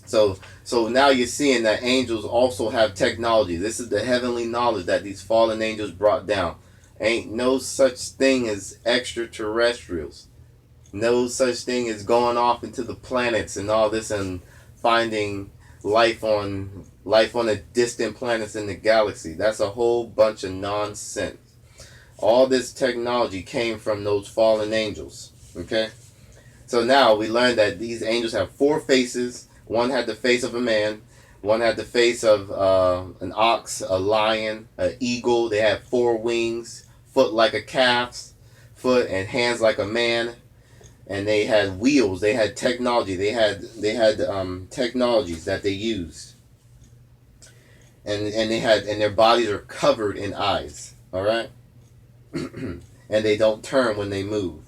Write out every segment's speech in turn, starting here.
So now you're seeing that angels also have technology. This is the heavenly knowledge that these fallen angels brought down. Ain't no such thing as extraterrestrials. No such thing as going off into the planets and all this and finding life on the distant planets in the galaxy. That's a whole bunch of nonsense. All this technology came from those fallen angels. Okay? So now we learned that these angels have four faces. One had the face of a man. One had the face of an ox, a lion, an eagle. They had four wings, foot like a calf's foot, and hands like a man. And they had wheels. They had technology. They had technologies that they used, and their bodies are covered in eyes. All right, and they don't turn when they move.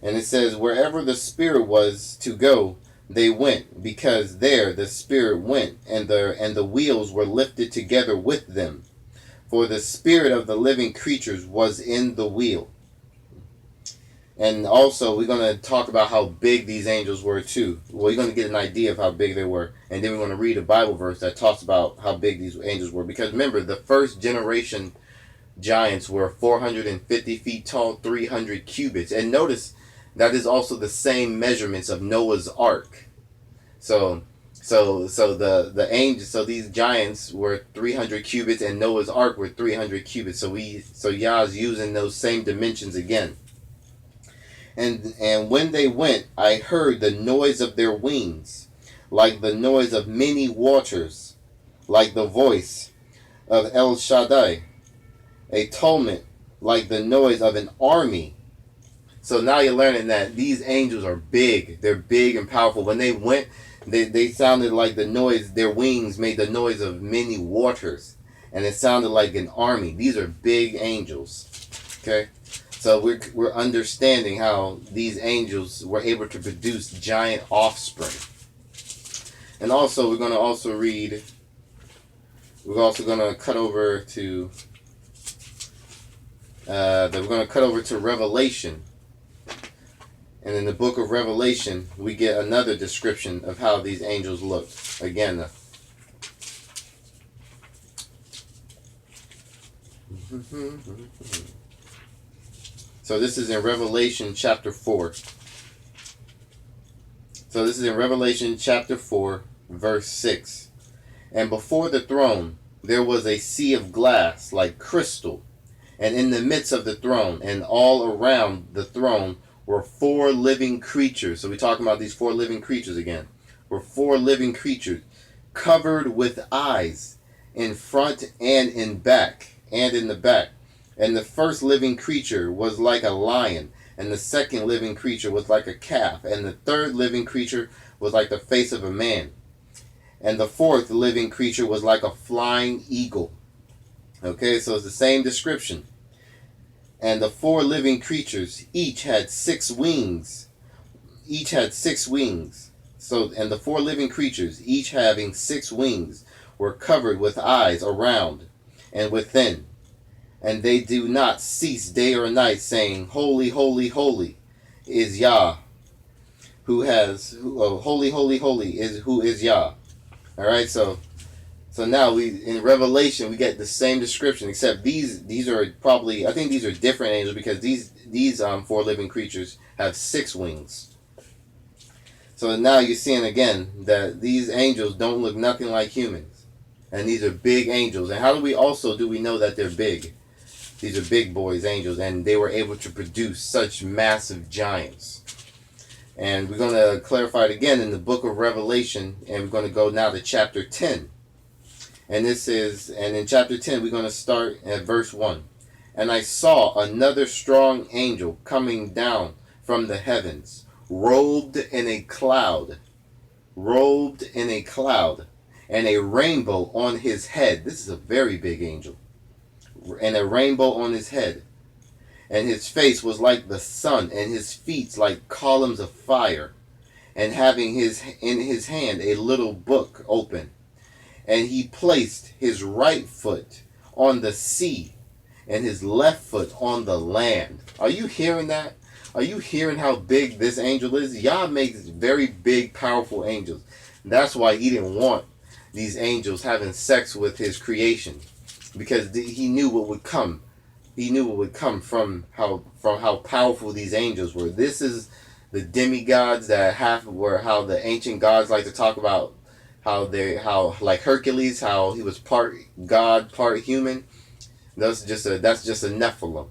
And it says, wherever the Spirit was to go, they went, because there the Spirit went, and the wheels were lifted together with them. For the spirit of the living creatures was in the wheel. And also, we're going to talk about how big these angels were, too. Well, you're going to get an idea of how big they were. And then we're going to read a Bible verse that talks about how big these angels were. Because remember, the first generation giants were 450 feet tall, 300 cubits. And notice, that is also the same measurements of Noah's Ark. So these giants were 300 cubits, and Noah's Ark were 300 cubits. So Yah's using those same dimensions again. And when they went, I heard the noise of their wings, like the noise of many waters, like the voice of El Shaddai, a tumult like the noise of an army. So now you're learning that these angels are big. They're big and powerful. When they went, they sounded like the noise, their wings made the noise of many waters. And it sounded like an army. These are big angels. Okay? So we're understanding how these angels were able to produce giant offspring. And also we're going to also read, we're also going to cut over to Revelation. And in the book of Revelation, we get another description of how these angels looked. Again, so this is in Revelation chapter 4. So this is in Revelation chapter 4, verse 6. And before the throne there was a sea of glass like crystal, and in the midst of the throne and all around the throne were four living creatures. So we're talking about these four living creatures again. Were four living creatures covered with eyes in front and in the back. And the first living creature was like a lion, and the second living creature was like a calf, and the third living creature was like the face of a man, and the fourth living creature was like a flying eagle. Okay, so it's the same description. And the four living creatures each had 6 wings. Each had 6 wings. So, and the four living creatures, each having 6 wings, were covered with eyes around and within. And they do not cease day or night, saying, Holy, holy, holy is Yah, holy, holy, holy is who is Yah. All right, so now in Revelation we get the same description, except these are probably, I think these are different angels, because these four living creatures have 6 wings. So now you're seeing again that these angels don't look nothing like humans, and these are big angels. And how do we know that they're big? These are big boys, angels, and they were able to produce such massive giants. And we're going to clarify it again in the book of Revelation, and we're going to go now to chapter 10. And in chapter 10, we're going to start at verse 1. And I saw another strong angel coming down from the heavens, robed in a cloud, and a rainbow on his head. This is a very big angel. And a rainbow on his head. And his face was like the sun, and his feet like columns of fire. And having in his hand a little book open. And he placed his right foot on the sea, and his left foot on the land. Are you hearing that? Are you hearing how big this angel is? Yah makes very big, powerful angels. That's why he didn't want these angels having sex with his creation, because he knew what would come. He knew what would come from how powerful these angels were. This is the demigods that how the ancient gods like to talk about how like Hercules, how he was part god, part human. That's just a Nephilim,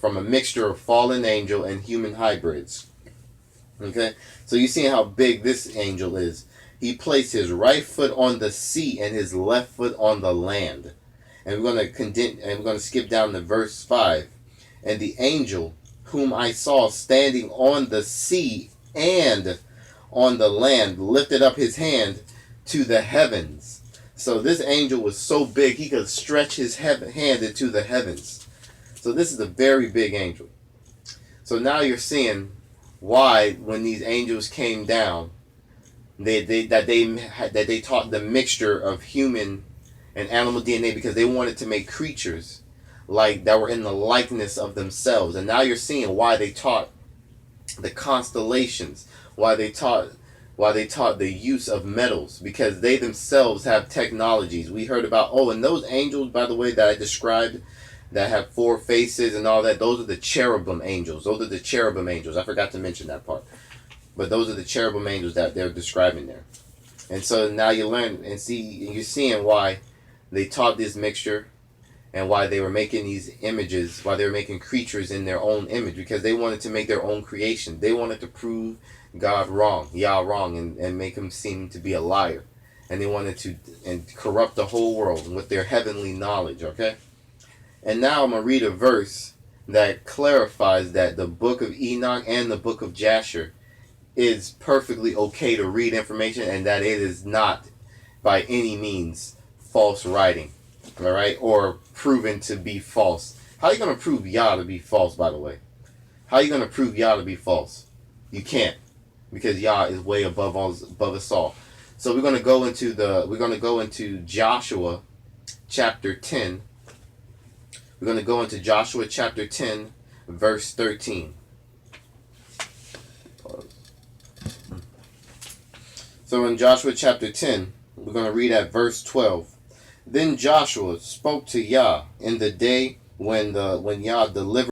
from a mixture of fallen angel and human hybrids. Okay, so you see how big this angel is. He placed his right foot on the sea and his left foot on the land. And we're going to skip down to verse 5. And the angel whom I saw standing on the sea and on the land lifted up his hand to the heavens. So this angel was so big he could stretch his hand into the heavens. So this is a very big angel. So now you're seeing why when these angels came down, they taught the mixture of human and animal DNA, because they wanted to make creatures like that were in the likeness of themselves. And now you're seeing why they taught the constellations, why they taught the use of metals, because they themselves have technologies. We heard about, and those angels, by the way, that I described, that have 4 faces and all that, those are the cherubim angels. Those are the cherubim angels. I forgot to mention that part. But those are the cherubim angels that they're describing there. And so now you learn and you're seeing why they taught this mixture, and why they were making these images, why they were making creatures in their own image, because they wanted to make their own creation. They wanted to prove God wrong, Yah wrong, and make him seem to be a liar. And they wanted to corrupt the whole world with their heavenly knowledge, okay? And now I'm going to read a verse that clarifies that the book of Enoch and the book of Jasher is perfectly okay to read information, and that it is not by any means false writing, all right, or proven to be false. How are you going to prove Yah to be false, by the way? How are you going to prove Yah to be false? You can't, because Yah is way above us all. So we're going to go into Joshua chapter 10. We're going to go into Joshua chapter 10, verse 13. So in Joshua chapter 10, we're going to read at verse 12. Then Joshua spoke to Yah in the day when Yah delivered